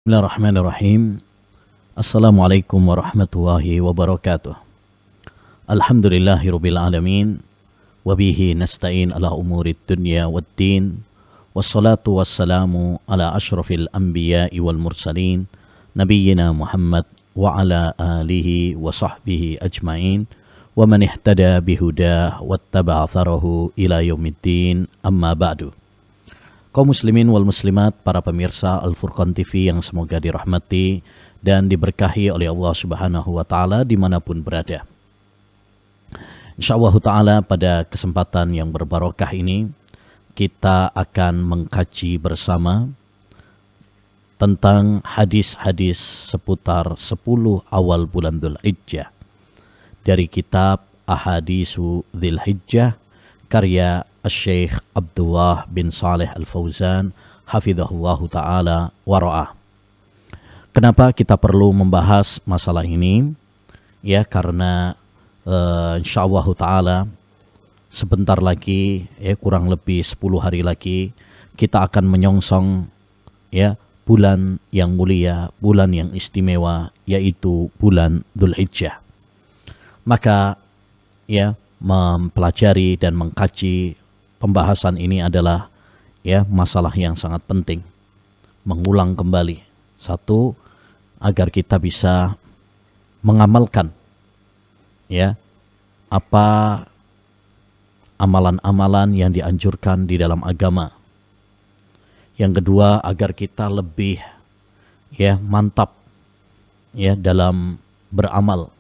Bismillahirrahmanirrahim. Assalamualaikum warahmatullahi wabarakatuh. Alhamdulillahirabbil alamin wa bihi nasta'in ala umurid dunya waddin. Wassalatu wassalamu ala asyrafil anbiya'i wal mursalin nabiyyina Muhammad wa ala alihi wa sahbihi ajmain wa man ihtada bihudah wattaba'a atharahu ila yaumiddin, amma ba'du. Kaum muslimin wal muslimat, para pemirsa Al-Furqan TV yang semoga dirahmati dan diberkahi oleh Allah Subhanahu wa taala dimanapun berada. Insyaallah taala pada kesempatan yang berbarokah ini kita akan mengkaji bersama tentang hadis-hadis seputar 10 awal bulan Dzulhijjah dari kitab Ahadisu Dzulhijjah karya Syekh Abdullah bin Saleh Al-Fauzan hafizahullahu ta'ala wara'ah. Kenapa kita perlu membahas masalah ini? Ya, karena insyaallah ta'ala sebentar lagi, kurang lebih 10 hari lagi kita akan menyongsong bulan yang mulia, bulan yang istimewa, yaitu bulan Dzulhijjah. Maka mempelajari dan mengkaji pembahasan ini adalah masalah yang sangat penting. Mengulang kembali, satu, agar kita bisa mengamalkan apa amalan-amalan yang dianjurkan di dalam agama. Yang kedua, agar kita lebih mantap dalam beramal,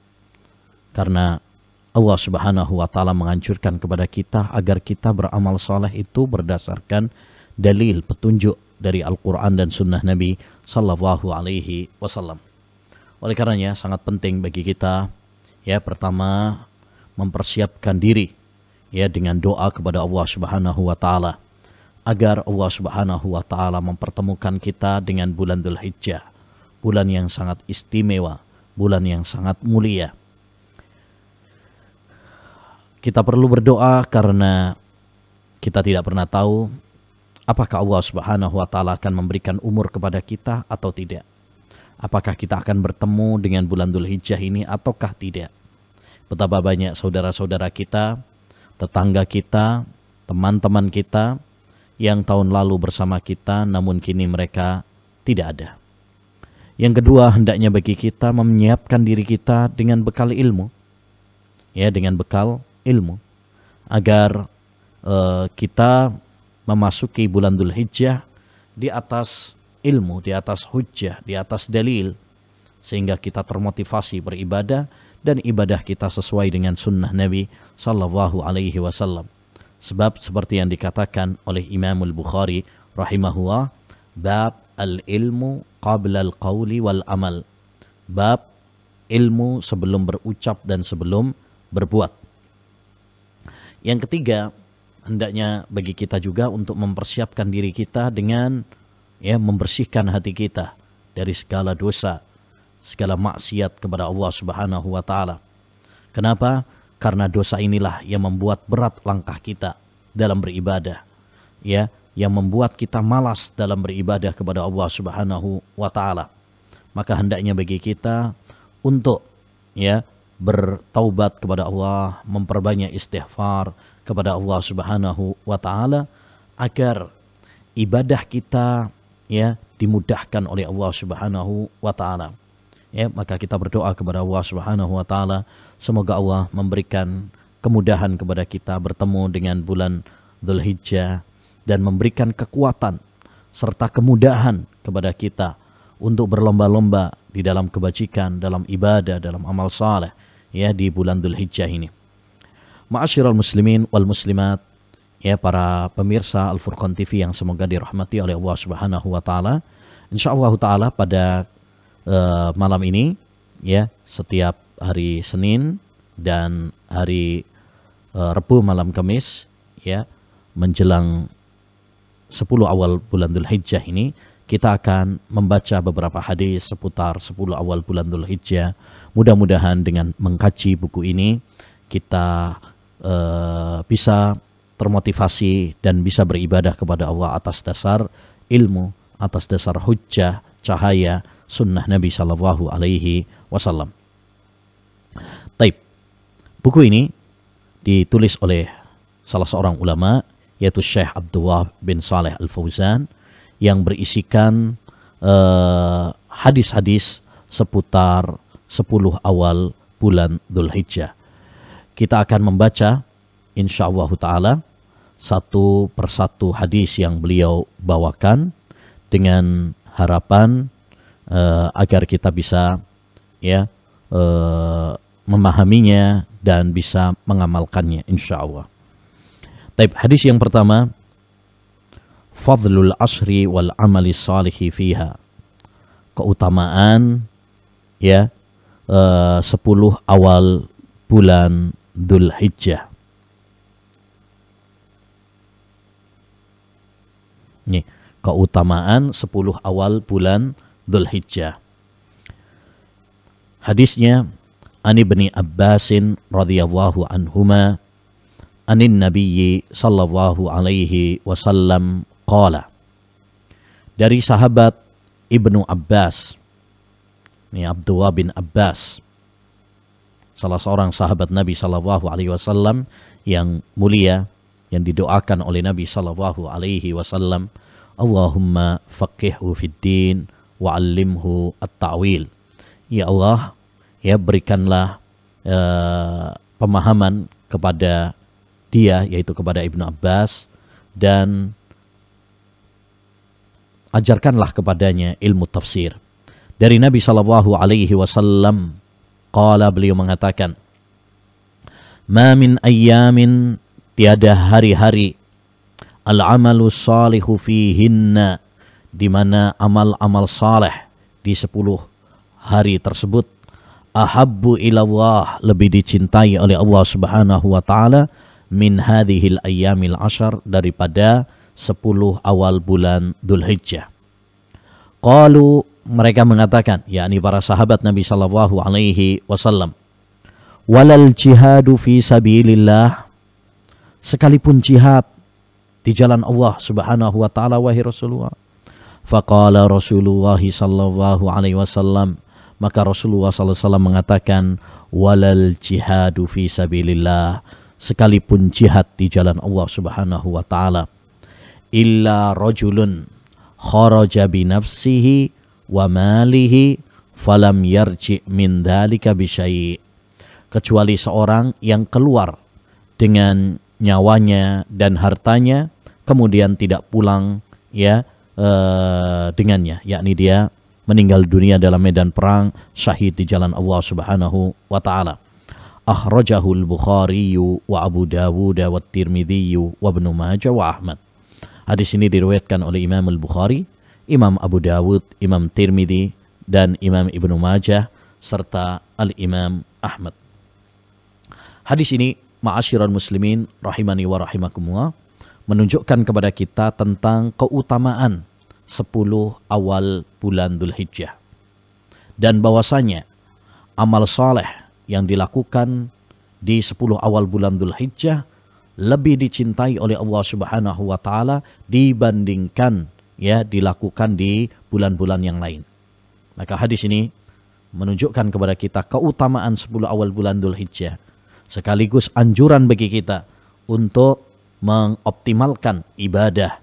karena Allah Subhanahu wa taala menganjurkan kepada kita agar kita beramal saleh itu berdasarkan dalil petunjuk dari Al-Qur'an dan sunnah Nabi sallallahu alaihi wasallam. Oleh karenanya sangat penting bagi kita pertama mempersiapkan diri dengan doa kepada Allah Subhanahu wa taala agar Allah Subhanahu wa taala mempertemukan kita dengan bulan Dzulhijjah, bulan yang sangat istimewa, bulan yang sangat mulia. Kita perlu berdoa karena kita tidak pernah tahu apakah Allah Subhanahu wa taala akan memberikan umur kepada kita atau tidak. Apakah kita akan bertemu dengan bulan Dzulhijjah ini ataukah tidak. Betapa banyak saudara-saudara kita, tetangga kita, teman-teman kita yang tahun lalu bersama kita namun kini mereka tidak ada. Yang kedua, hendaknya bagi kita menyiapkan diri kita dengan bekal ilmu. Dengan bekal ilmu agar kita memasuki bulan Dzulhijjah di atas ilmu, di atas hujjah, di atas dalil, sehingga kita termotivasi beribadah dan ibadah kita sesuai dengan sunnah Nabi sallallahu alaihi wasallam. Sebab seperti yang dikatakan oleh Imam Al-Bukhari rahimahullah, bab al-ilmu qabla al-qawli wal amal, bab ilmu sebelum berucap dan sebelum berbuat. Yang ketiga, hendaknya bagi kita juga untuk mempersiapkan diri kita dengan membersihkan hati kita dari segala dosa, segala maksiat kepada Allah Subhanahu wa taala. Kenapa? Karena dosa inilah yang membuat berat langkah kita dalam beribadah. Yang membuat kita malas dalam beribadah kepada Allah Subhanahu wa taala. Maka hendaknya bagi kita untuk bertaubat kepada Allah, memperbanyak istighfar kepada Allah Subhanahu wa taala agar ibadah kita dimudahkan oleh Allah Subhanahu wa taala. Maka kita berdoa kepada Allah Subhanahu wa taala semoga Allah memberikan kemudahan kepada kita bertemu dengan bulan Dzulhijjah dan memberikan kekuatan serta kemudahan kepada kita untuk berlomba-lomba di dalam kebajikan, dalam ibadah, dalam amal saleh di bulan Dzulhijjah ini. Ma'asyiral muslimin wal muslimat, para pemirsa Al-Furqan TV yang semoga dirahmati oleh Allah Subhanahu wa taala. Insyaallah taala pada malam ini setiap hari Senin dan hari Rabu malam Kamis menjelang 10 awal bulan Dzulhijjah ini kita akan membaca beberapa hadis seputar 10 awal bulan Dzulhijjah. Mudah-mudahan dengan mengkaji buku ini kita bisa termotivasi dan bisa beribadah kepada Allah atas dasar ilmu, atas dasar hujjah cahaya sunnah Nabi Shallallahu Alaihi Wasallam. Taib. Buku ini ditulis oleh salah seorang ulama, yaitu Syekh Abdul Wahab bin Saleh Al-Fauzan, yang berisikan hadis-hadis seputar 10 awal bulan Dzulhijjah. Kita akan membaca insyaallah ta'ala satu persatu hadis yang beliau bawakan dengan harapan agar kita bisa memahaminya dan bisa mengamalkannya insyaallah. Taib, hadis yang pertama, fadlul ashri wal amali salihi fiha. Keutamaan 10 awal bulan Dzulhijjah. Nih, keutamaan 10 awal bulan Dzulhijjah. Hadisnya Ani Ibni Abbasin radhiyallahu anhuma anin nabiyyi sallallahu alaihi wasallam qala. Dari sahabat Ibnu Abbas, ini Abdullah bin Abbas, salah seorang sahabat Nabi sallallahu alaihi wasallam yang mulia, yang didoakan oleh Nabi sallallahu alaihi wasallam, Allahumma faqihhu fid din wa 'allimhu at-ta'wil. Ya Allah, ya berikanlah pemahaman kepada dia, yaitu kepada Ibnu Abbas, dan ajarkanlah kepadanya ilmu tafsir. Dari Nabi sallallahu alaihi wasallam, qala, beliau mengatakan, ma min ayyamin, tiada hari-hari, al-amalu salihu fihinna, di mana amal-amal saleh di 10 hari tersebut, ahabbu ilallah, lebih dicintai oleh Allah Subhanahu wa taala, min hadhil ayyamil ashar, daripada 10 awal bulan Dzulhijjah. Qalu, mereka mengatakan, yakni para sahabat Nabi sallallahu alaihi wasallam, walal jihadu fi sabilillah, sekalipun jihad di jalan Allah Subhanahu wa taala, wahai Rasulullah. Faqala Rasulullah sallallahu alaihi wasallam, maka Rasulullah sallallahu alaihi wasallam mengatakan, walal jihadu fi sabilillah, sekalipun jihad di jalan Allah Subhanahu wa taala, illa rajulun kharaja bi nafsihi wa malihi falam yarji min dzalika bi syai', kecuali seorang yang keluar dengan nyawanya dan hartanya kemudian tidak pulang dengannya, yakni dia meninggal dunia dalam medan perang, syahid di jalan Allah Subhanahu wa taala. Akhrajahu al-Bukhari wa Abu Dawud wa Tirmidzi wa Ibnu Majah wa Ahmad. Hadis ini diriwayatkan oleh Imam Al-Bukhari, Imam Abu Dawud, Imam Tirmidzi, dan Imam Ibnu Majah, serta Al-Imam Ahmad. Hadis ini, ma'asyiral muslimin rahimani wa rahimakumullah, menunjukkan kepada kita tentang keutamaan 10 awal bulan Dzulhijjah, dan bahwasanya amal saleh yang dilakukan di 10 awal bulan Dzulhijjah lebih dicintai oleh Allah Subhanahu wa taala dibandingkan dilakukan di bulan-bulan yang lain. Maka hadis ini menunjukkan kepada kita keutamaan 10 awal bulan Dzulhijjah, sekaligus anjuran bagi kita untuk mengoptimalkan ibadah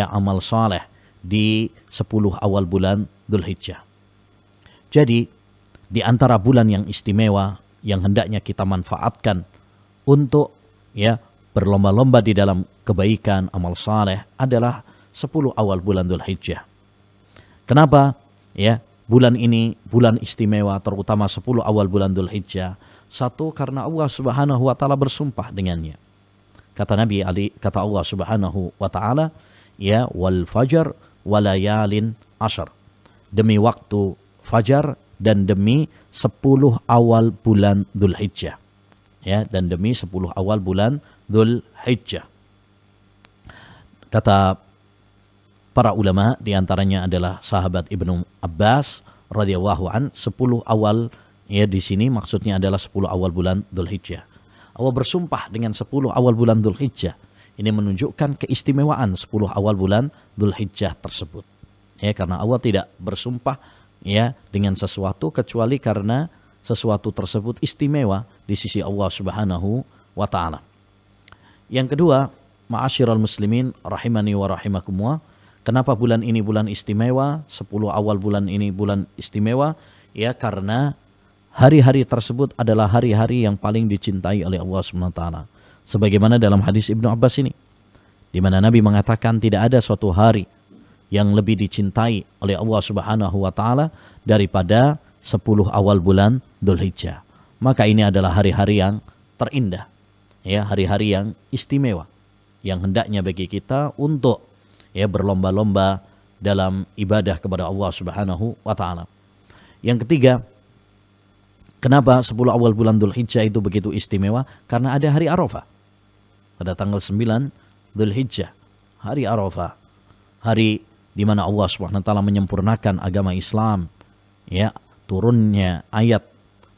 amal saleh di 10 awal bulan Dzulhijjah. Jadi di antara bulan yang istimewa yang hendaknya kita manfaatkan untuk berlomba-lomba di dalam kebaikan amal saleh adalah 10 awal bulan Dzulhijjah. Kenapa? Bulan ini bulan istimewa, terutama 10 awal bulan Dzulhijjah. Satu, karena Allah Subhanahu wa taala bersumpah dengannya. Kata Nabi Ali, kata Allah Subhanahu wa taala, wal fajar walayalin ashar, demi waktu fajar dan demi 10 awal bulan Dzulhijjah. Dan demi 10 awal bulan Dzulhijjah. Kata para ulama, diantaranya adalah sahabat Ibnu Abbas radhiyallahu an, 10 awal di sini maksudnya adalah 10 awal bulan Dzulhijjah. Allah bersumpah dengan 10 awal bulan Dzulhijjah. Ini menunjukkan keistimewaan 10 awal bulan Dzulhijjah tersebut. Ya, karena Allah tidak bersumpah ya dengan sesuatu kecuali karena sesuatu tersebut istimewa di sisi Allah Subhanahu wa taala. Yang kedua, ma'asyiral muslimin rahimani wa rahimakumullah, kenapa bulan ini bulan istimewa, 10 awal bulan ini bulan istimewa? Ya, karena hari-hari tersebut adalah hari-hari yang paling dicintai oleh Allah Subhanahu wa taala. Sebagaimana dalam hadis Ibnu Abbas ini, di mana Nabi mengatakan tidak ada suatu hari yang lebih dicintai oleh Allah Subhanahu wa taala daripada 10 awal bulan Dzulhijjah. Maka ini adalah hari-hari yang terindah, ya, hari-hari yang istimewa yang hendaknya bagi kita untuk ya berlomba-lomba dalam ibadah kepada Allah Subhanahu wa taala. Yang ketiga, kenapa 10 awal bulan Dzulhijjah itu begitu istimewa? Karena ada hari Arafah. Pada tanggal 9 Dzulhijjah, hari Arafah, hari di mana Allah Subhanahu wa taala menyempurnakan agama Islam, ya, turunnya ayat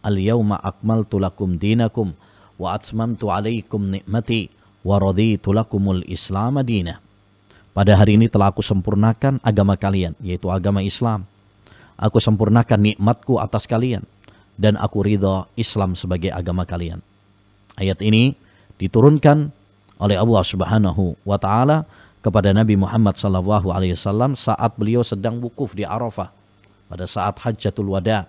al-yauma akmaltu lakum dinakum wa atmamtu alaikum ni'mati wa raditu lakumul islam madinah. Pada hari ini telah aku sempurnakan agama kalian, yaitu agama Islam. Aku sempurnakan nikmatku atas kalian dan aku ridha Islam sebagai agama kalian. Ayat ini diturunkan oleh Allah Subhanahu wa taala kepada Nabi Muhammad SAW saat beliau sedang wukuf di Arafah pada saat Hajjatul Wada,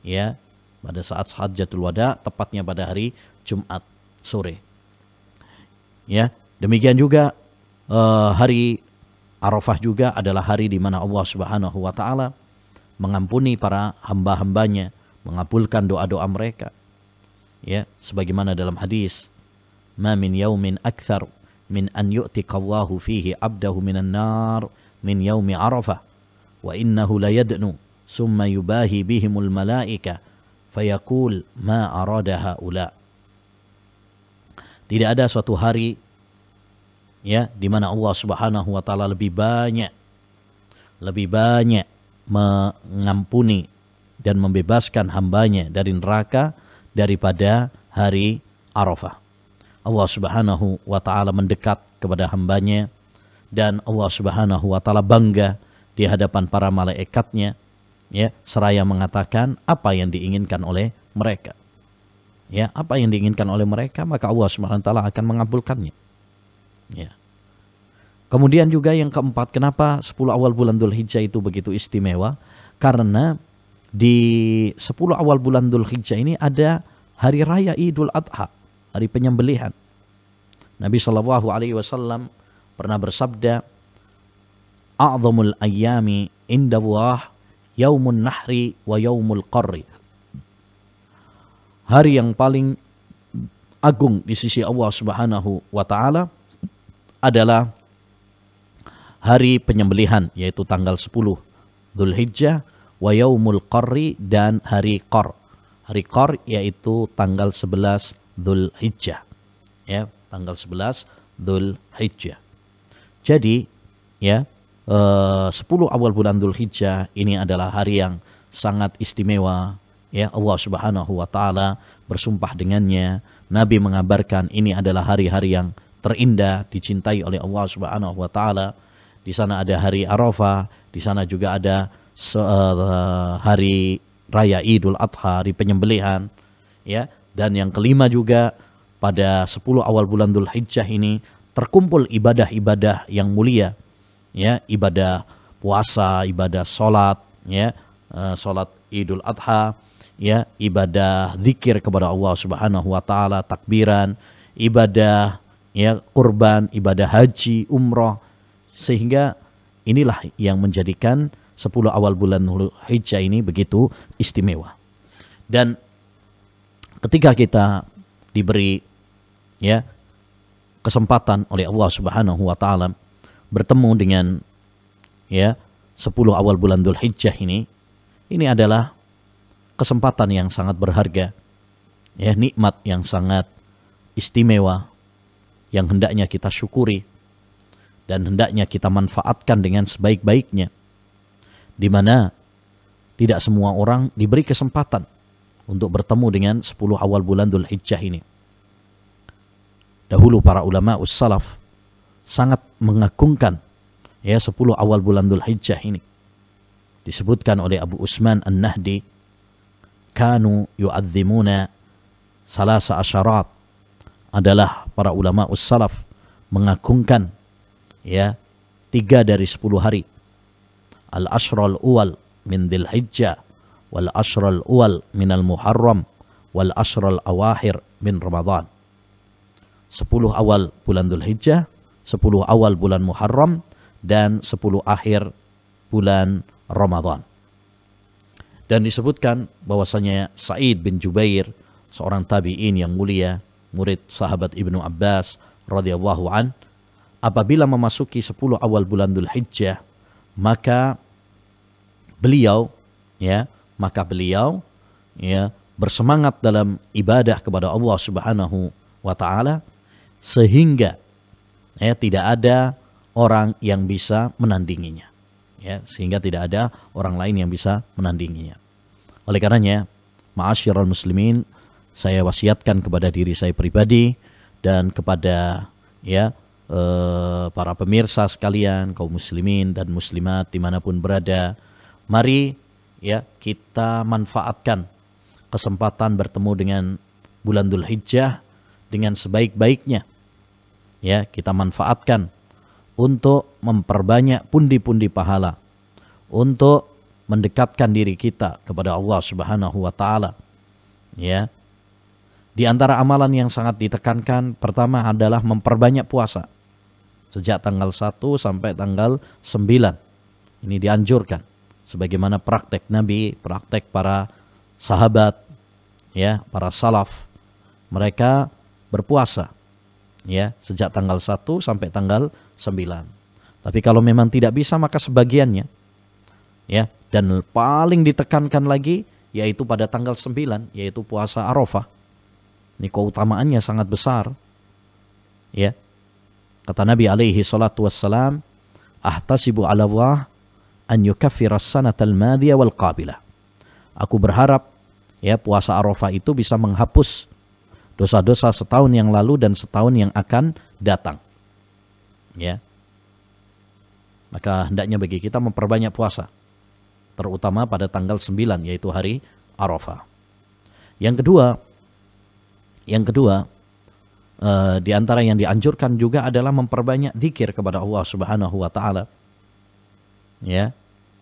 ya, pada saat Hajjatul Wada, tepatnya pada hari Jumat sore. Ya, demikian juga hari Arafah juga adalah hari di mana Allah Subhanahu wa taala mengampuni para hamba-hambanya, mengabulkan doa-doa mereka. Ya, sebagaimana dalam hadis, "Ma min yaumin akthar min an yu'tiqallahu fihi abdahu minan nar min yaumi Arafah wa innahu la yadnu summa yubahi bihimul malaika fayaqul ma arada haula." Tidak ada suatu hari ya di mana Allah Subhanahu wa taala lebih banyak mengampuni dan membebaskan hambanya dari neraka daripada hari Arafah. Allah Subhanahu wa taala mendekat kepada hambanya dan Allah Subhanahu wa taala bangga di hadapan para malaikatnya, ya, seraya mengatakan apa yang diinginkan oleh mereka. Ya, apa yang diinginkan oleh mereka, maka Allah Subhanahu wa taala akan mengabulkannya. Ya. Kemudian juga yang keempat, kenapa 10 awal bulan Dzulhijjah itu begitu istimewa? Karena di 10 awal bulan Dzulhijjah ini ada hari raya Idul Adha, hari penyembelihan. Nabi SAW pernah bersabda, "A'zamul ayyami indallah yaumun nahri wa yaumul qarri." Hari yang paling agung di sisi Allah Subhanahu wa taala adalah hari penyembelihan, yaitu tanggal 10 Dzulhijjah, wa yaumul qarri, dan hari Qar. Hari Qar yaitu tanggal 11 Dzulhijjah. Ya, tanggal 11 Dzulhijjah. Jadi, ya, 10 awal bulan Dzulhijjah ini adalah hari yang sangat istimewa. Ya, Allah Subhanahu wa taala bersumpah dengannya. Nabi mengabarkan ini adalah hari-hari yang terindah, dicintai oleh Allah Subhanahu wa taala. Di sana ada hari Arafah, di sana juga ada hari raya Idul Adha, hari penyembelihan, ya. Dan yang kelima juga pada 10 awal bulan Dzulhijjah ini terkumpul ibadah-ibadah yang mulia, ya, ibadah puasa, ibadah salat, ya, salat Idul Adha, ya, ibadah zikir kepada Allah Subhanahu wa taala, takbiran, ibadah, ya, kurban, ibadah haji, umrah, sehingga inilah yang menjadikan 10 awal bulan Dzulhijjah ini begitu istimewa. Dan ketika kita diberi, ya, kesempatan oleh Allah Subhanahu wa taala bertemu dengan, ya, 10 awal bulan Dzulhijjah ini adalah kesempatan yang sangat berharga, ya, nikmat yang sangat istimewa yang hendaknya kita syukuri dan hendaknya kita manfaatkan dengan sebaik-baiknya, di mana tidak semua orang diberi kesempatan untuk bertemu dengan 10 awal bulan Dzulhijjah ini. Dahulu para ulama ussalaf sangat mengagungkan, ya, 10 awal bulan Dzulhijjah ini. disebutkan oleh Abu Usman An-Nahdi, kanu yu'adzimuna salasa asyarat, adalah para ulama salaf mengagungkan ya 3 dari 10 hari. Al-ashral uwal min Dzulhijjah, wal ashral uwal min al-Muharram, wal ashral awakhir min Ramadan. 10 awal bulan Dzulhijjah, 10 awal bulan Muharram, dan 10 akhir bulan Ramadan. Dan disebutkan bahwasanya Sa'id bin Jubair, seorang tabi'in yang mulia, murid sahabat Ibnu Abbas radhiyallahu an, apabila memasuki 10 awal bulan Dzulhijjah, maka beliau bersemangat dalam ibadah kepada Allah Subhanahu wa taala, sehingga tidak ada orang yang bisa menandinginya. Sehingga tidak ada orang lain yang bisa menandinginya. Oleh karenanya, ma'asyiral muslimin, saya wasiatkan kepada diri saya pribadi dan kepada para pemirsa sekalian, kaum muslimin dan muslimat dimanapun berada, mari kita manfaatkan kesempatan bertemu dengan bulan Dzulhijjah dengan sebaik-baiknya. Kita manfaatkan untuk memperbanyak pundi-pundi pahala, untuk mendekatkan diri kita kepada Allah Subhanahu wa taala. Di antara amalan yang sangat ditekankan pertama adalah memperbanyak puasa. Sejak tanggal 1 sampai tanggal 9. Ini dianjurkan sebagaimana praktek Nabi, praktek para sahabat, para salaf. Mereka berpuasa sejak tanggal 1 sampai tanggal 9. Tapi kalau memang tidak bisa maka sebagiannya. Dan paling ditekankan lagi yaitu pada tanggal 9, yaitu puasa Arafah. Ini keutamaannya sangat besar. Kata Nabi alaihi salatu wassalam, ahtasibu ala Allah an yukaffira as-sanatal madiyah wal qabilah. Aku berharap puasa Arafah itu bisa menghapus dosa-dosa setahun yang lalu dan setahun yang akan datang. Maka hendaknya bagi kita memperbanyak puasa, terutama pada tanggal 9, yaitu hari Arafah. Yang kedua, di antara yang dianjurkan juga adalah memperbanyak zikir kepada Allah Subhanahu wa taala.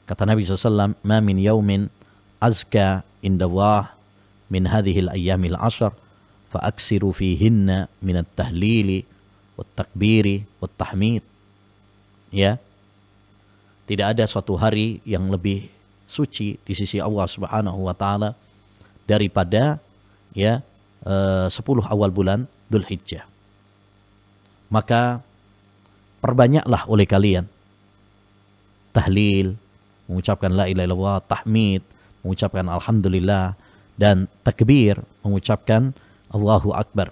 Kata Nabi SAW, "Ma min yaumin azka indallah min hadhil ayyamil 'ashr, fa aksiru fihinna min at-tahlili wat takbiri wat tahmid." Tidak ada suatu hari yang lebih suci di sisi Allah Subhanahu wa taala daripada 10 awal bulan Dzulhijjah. Maka perbanyaklah oleh kalian tahlil, mengucapkan la ilaha illallah, tahmid, mengucapkan alhamdulillah, dan takbir, mengucapkan Allahu Akbar.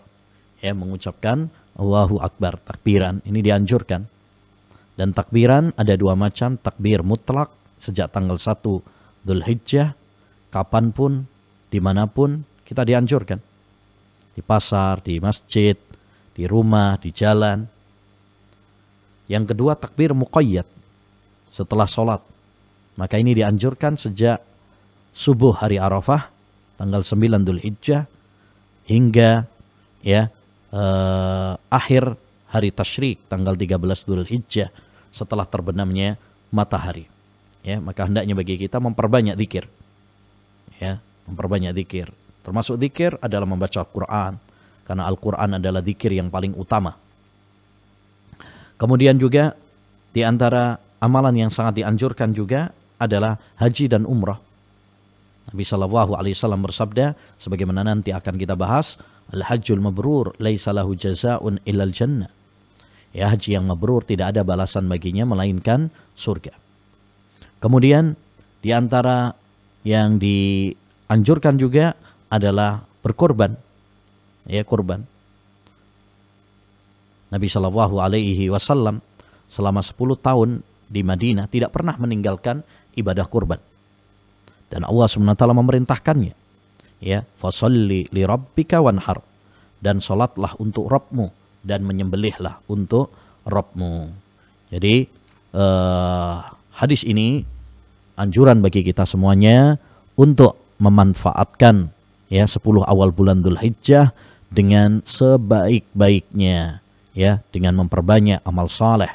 Mengucapkan Allahu Akbar, takbiran ini dianjurkan. Dan takbiran ada 2 macam, takbir mutlak sejak tanggal 1 Dzulhijjah, kapanpun, dimanapun kita dianjurkan. Di pasar, di masjid, di rumah, di jalan. Yang kedua takbir muqayyad setelah sholat. Maka ini dianjurkan sejak subuh hari Arafah tanggal 9 Dzulhijjah hingga akhir hari tasyrik tanggal 13 Dzulhijjah setelah terbenamnya matahari. Maka hendaknya bagi kita memperbanyak zikir. Memperbanyak zikir. Termasuk zikir adalah membaca Al-Quran, karena Al-Quran adalah zikir yang paling utama. Kemudian juga di antara amalan yang sangat dianjurkan juga adalah haji dan umrah. Nabi SAW bersabda, sebagaimana nanti akan kita bahas, Al-hajjul mabrur laisa lahu jazaa'un illal jannah. Haji yang mabrur tidak ada balasan baginya melainkan surga. Kemudian di antara yang dianjurkan juga adalah berkorban. Korban. Nabi SAW selama 10 tahun di Madinah tidak pernah meninggalkan ibadah kurban. Dan Allah SWT memerintahkannya. Fasalli li rabbika wanhar. Dan salatlah untuk Rabbmu dan menyembelihlah untuk Rabbmu. Jadi hadis ini anjuran bagi kita semuanya untuk memanfaatkan ya 10 awal bulan Dzulhijjah dengan sebaik-baiknya, ya, dengan memperbanyak amal saleh,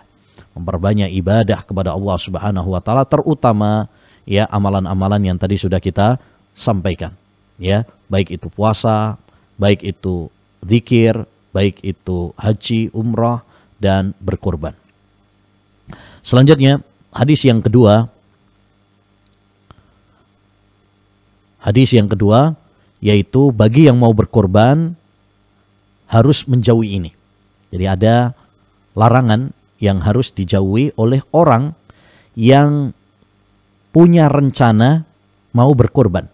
memperbanyak ibadah kepada Allah Subhanahu wa taala, terutama ya amalan-amalan yang tadi sudah kita sampaikan, ya, baik itu puasa, baik itu zikir, baik itu haji, umrah, dan berkorban. Selanjutnya, hadis yang kedua yaitu bagi yang mau berkorban harus menjauhi ini. Jadi ada larangan yang harus dijauhi oleh orang yang punya rencana mau berkorban.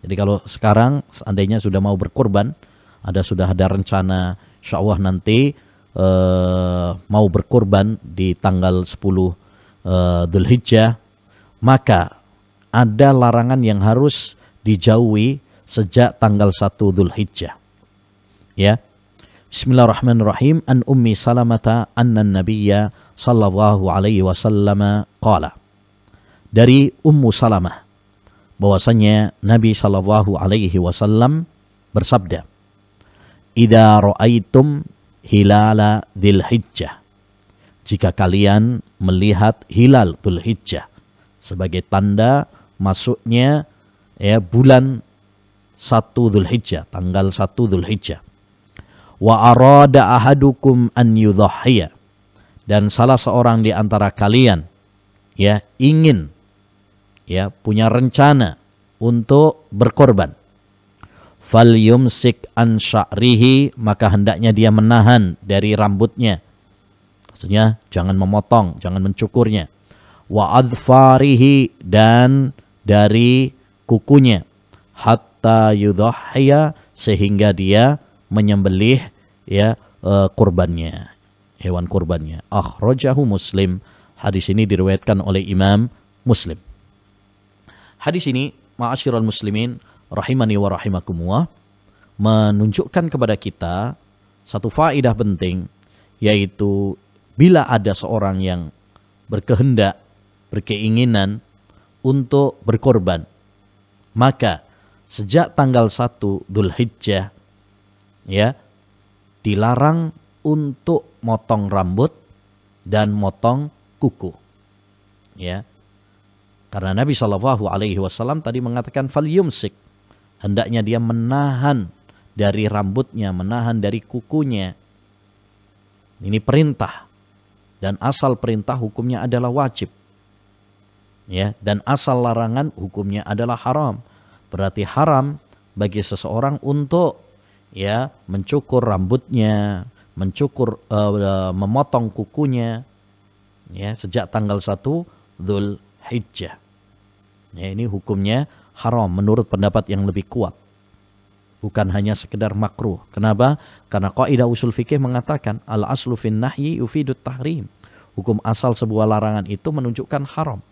Jadi kalau sekarang seandainya sudah mau berkorban, sudah ada rencana insya Allah nanti mau berkorban di tanggal 10 Dzulhijjah, maka ada larangan yang harus dijauhi sejak tanggal 1 Dzulhijjah. Ya. Bismillahirrahmanirrahim. An Ummi Salamata anna Nabiyya sallallahu alaihi wasallam qala. Dari Ummu Salamah bahwasanya Nabi sallallahu alaihi wasallam bersabda, "Idza ra'aitum hilala Dzulhijjah." Jika kalian melihat hilal Dzulhijjah sebagai tanda masuknya ya bulan 1 Dzulhijjah, tanggal 1 Dzulhijjah. Wa arada ahadukum an yudhhiya, dan salah seorang di antara kalian ya ingin ya punya rencana untuk berkorban. Fal yumsik an sya'rihi, maka hendaknya dia menahan dari rambutnya. Maksudnya jangan memotong, jangan mencukurnya. Wa adfarihi, dan dari kukunya. Hatta yudhhiya, sehingga dia menyembelih ya kurbannya, hewan kurbannya. Akhrajahu Muslim. Hadis ini diriwayatkan oleh Imam Muslim. Hadis ini, ma'asyiral muslimin rahimani wa rahimakumullah, menunjukkan kepada kita satu faedah penting, yaitu bila ada seorang yang berkehendak, berkeinginan untuk berkorban, maka sejak tanggal 1 Dzulhijjah ya dilarang untuk motong rambut dan motong kuku. Ya. Karena Nabi Shallallahu alaihi wasallam tadi mengatakan fal yumsik, hendaknya dia menahan dari rambutnya, menahan dari kukunya. Ini perintah, dan asal perintah hukumnya adalah wajib. Ya, dan asal larangan hukumnya adalah haram. Berarti haram bagi seseorang untuk ya mencukur rambutnya, memotong kukunya ya sejak tanggal 1 Dzulhijjah. Ya, ini hukumnya haram menurut pendapat yang lebih kuat. Bukan hanya sekedar makruh. Kenapa? Karena kaidah usul fikih mengatakan al-aslu fin nahyi yufidut tahrim. Hukum asal sebuah larangan itu menunjukkan haram.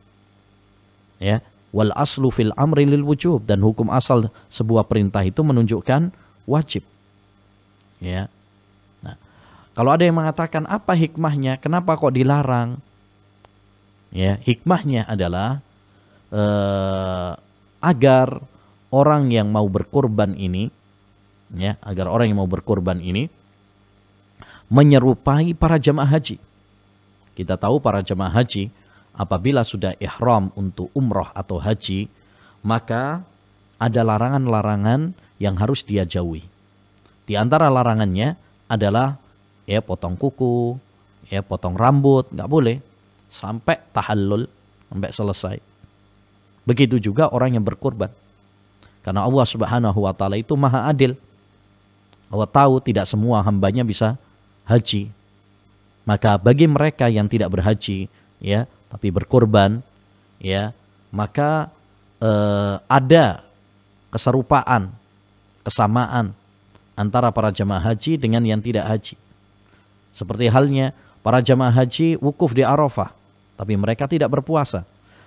Ya, wal aslu fil amri lil wujub, dan hukum asal sebuah perintah itu menunjukkan wajib. Ya. Nah, kalau ada yang mengatakan apa hikmahnya, kenapa kok dilarang? Ya, hikmahnya adalah agar orang yang mau berkorban ini, ya, agar orang yang mau berkorban ini menyerupai para jamaah haji. Kita tahu para jamaah haji apabila sudah ihram untuk umrah atau haji, maka ada larangan-larangan yang harus dia jauhi. Di antara larangannya adalah ya potong kuku, ya potong rambut, nggak boleh sampai tahallul, sampai selesai. Begitu juga orang yang berkorban. Karena Allah Subhanahu wa taala itu Maha Adil. Allah tahu tidak semua hambanya bisa haji. Maka bagi mereka yang tidak berhaji ya, tapi berkorban ya, maka ada keserupaan, kesamaan antara para jamaah haji dengan yang tidak haji. Seperti halnya para jamaah haji wukuf di Arafah, tapi mereka tidak berpuasa.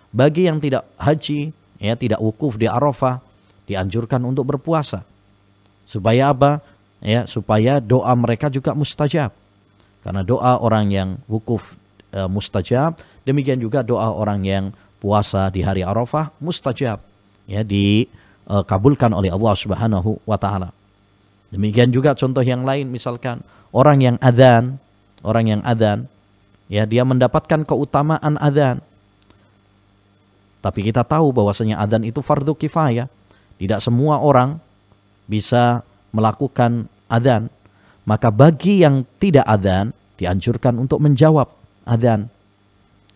Bagi yang tidak haji, ya tidak wukuf di Arafah, dianjurkan untuk berpuasa. Supaya apa? Ya, supaya doa mereka juga mustajab. Karena doa orang yang wukuf mustajab, demikian juga doa orang yang puasa di hari Arafah mustajab, ya, dikabulkan oleh Allah Subhanahu wa taala. Demikian juga contoh yang lain, misalkan orang yang adzan, ya, dia mendapatkan keutamaan adzan. Tapi kita tahu bahwasanya adzan itu fardu kifayah. Tidak semua orang bisa melakukan adzan. Maka bagi yang tidak adzan dianjurkan untuk menjawab adzan.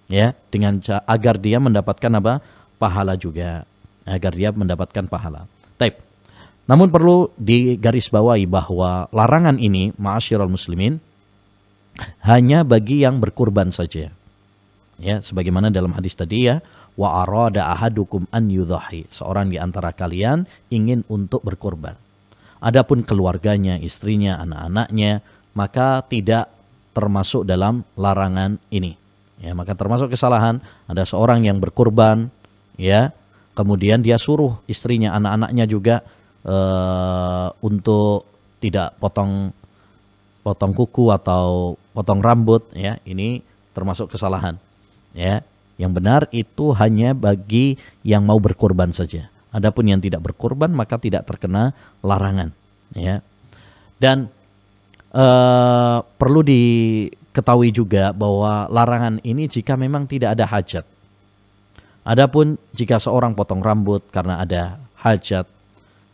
Ya, dengan agar dia mendapatkan apa? Pahala juga. Agar dia mendapatkan pahala. Taib. Namun perlu digarisbawahi bahwa larangan ini, ma'asyiral muslimin, hanya bagi yang berkurban saja. Ya, sebagaimana dalam hadis tadi, ya, wa arada ahadukum an yudhahi. Seorang di antara kalian ingin untuk berkurban. Adapun keluarganya, istrinya, anak-anaknya, maka tidak termasuk dalam larangan ini. Ya, maka termasuk kesalahan ada seorang yang berkurban, ya, kemudian dia suruh istrinya, anak-anaknya juga untuk tidak potong kuku atau potong rambut, ya, ini termasuk kesalahan. Ya, yang benar itu hanya bagi yang mau berkorban saja. Adapun yang tidak berkorban maka tidak terkena larangan. Ya, dan perlu diketahui juga bahwa larangan ini jika memang tidak ada hajat. Adapun jika seorang potong rambut karena ada hajat,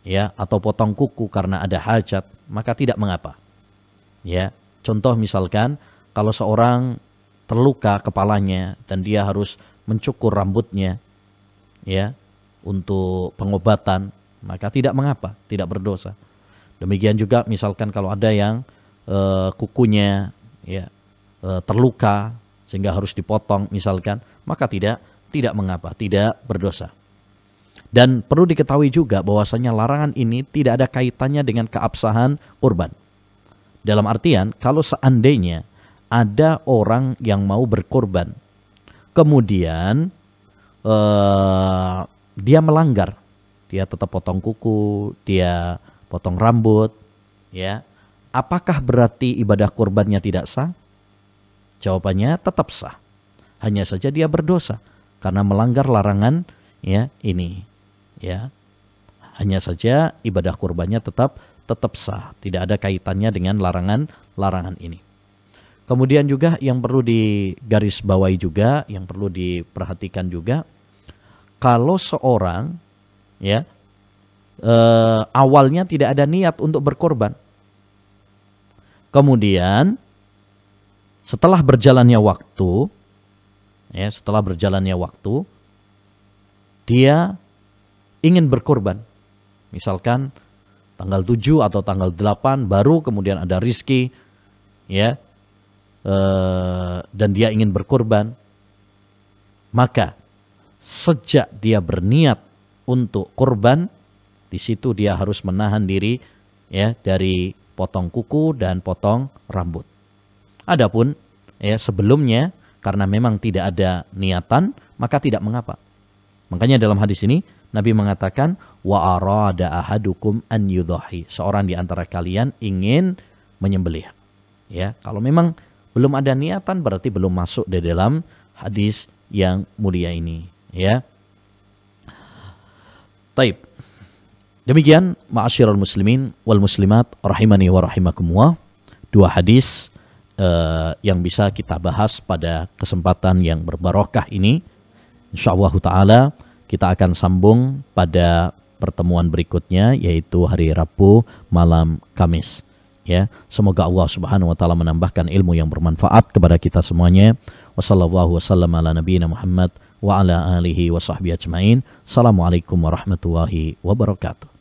ya, atau potong kuku karena ada hajat, maka tidak mengapa. Ya, contoh misalkan kalau seorang terluka kepalanya dan dia harus mencukur rambutnya, ya, untuk pengobatan, maka tidak mengapa, tidak berdosa. Demikian juga misalkan kalau ada yang kukunya, ya, terluka sehingga harus dipotong misalkan, maka tidak mengapa, tidak berdosa. Dan perlu diketahui juga bahwasanya larangan ini tidak ada kaitannya dengan keabsahan kurban. Dalam artian kalau seandainya ada orang yang mau berkorban, kemudian dia melanggar, dia tetap potong kuku, dia potong rambut, ya, apakah berarti ibadah kurbannya tidak sah? Jawabannya tetap sah. Hanya saja dia berdosa karena melanggar larangan, ya, ini. Ya, hanya saja ibadah kurbannya tetap sah, tidak ada kaitannya dengan larangan ini. Kemudian juga yang perlu digarisbawahi juga, yang perlu diperhatikan juga, kalau seorang, ya, awalnya tidak ada niat untuk berkorban, kemudian setelah berjalannya waktu, ya, dia ingin berkorban. Misalkan tanggal 7 atau tanggal 8 baru kemudian ada rizki, ya, dan dia ingin berkorban. Maka sejak dia berniat untuk korban, di situ dia harus menahan diri, ya, dari potong kuku dan potong rambut. Adapun, ya, sebelumnya karena memang tidak ada niatan, maka tidak mengapa. Makanya dalam hadis ini Nabi mengatakan wa arada ahadukum an yudhahi. Seorang di antara kalian ingin menyembelih. Ya, kalau memang belum ada niatan berarti belum masuk di dalam hadis yang mulia ini, ya. Taib. Demikian ma'asyiral muslimin wal muslimat rahimani wa rahimakumullah, dua hadis yang bisa kita bahas pada kesempatan yang berbarokah ini. Insyaallah taala kita akan sambung pada pertemuan berikutnya, yaitu hari Rabu malam Kamis. Ya, semoga Allah Subhanahu wa taala menambahkan ilmu yang bermanfaat kepada kita semuanya. Wassallallahu wasallam ala nabiyina Muhammad wa ala alihi wa sahbihi ajmain. Assalamualaikum warahmatullahi wabarakatuh.